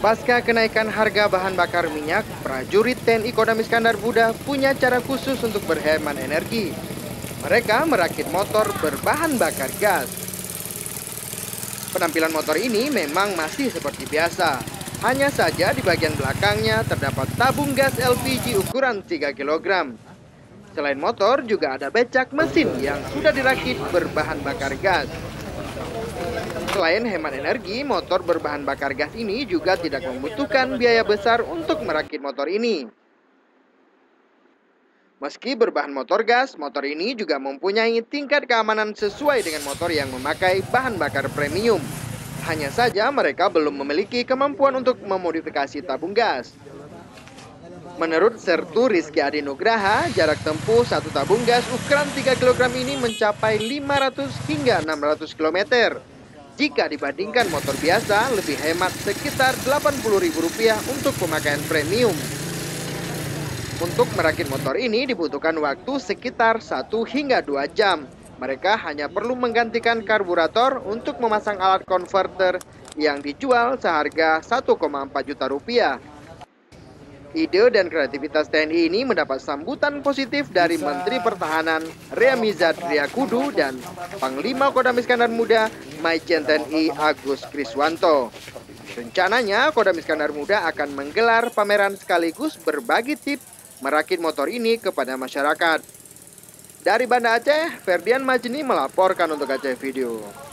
Pasca kenaikan harga bahan bakar minyak, prajurit TNI Kodam Iskandar Muda punya cara khusus untuk berhemat energi. Mereka merakit motor berbahan bakar gas. Penampilan motor ini memang masih seperti biasa. Hanya saja di bagian belakangnya terdapat tabung gas LPG ukuran 3 kg. Selain motor, juga ada becak mesin yang sudah dirakit berbahan bakar gas. Selain hemat energi, motor berbahan bakar gas ini juga tidak membutuhkan biaya besar untuk merakit motor ini. Meski berbahan motor gas, motor ini juga mempunyai tingkat keamanan sesuai dengan motor yang memakai bahan bakar premium. Hanya saja mereka belum memiliki kemampuan untuk memodifikasi tabung gas. Menurut Sertu Rizky Adi Nugraha, jarak tempuh satu tabung gas ukuran 3 kg ini mencapai 500 hingga 600 km. Jika dibandingkan motor biasa, lebih hemat sekitar Rp80.000 untuk pemakaian premium. Untuk merakit motor ini dibutuhkan waktu sekitar 1 hingga 2 jam. Mereka hanya perlu menggantikan karburator untuk memasang alat konverter yang dijual seharga Rp1,4 juta. Ide dan kreativitas TNI ini mendapat sambutan positif dari Menteri Pertahanan Riamizat Riyakudu dan Panglima Kodam Iskandar Muda Majen TNI Agus Kriswanto. Rencananya Kodam Iskandar Muda akan menggelar pameran sekaligus berbagi tips merakit motor ini kepada masyarakat. Dari Banda Aceh, Ferdian Majni melaporkan untuk Aceh Video.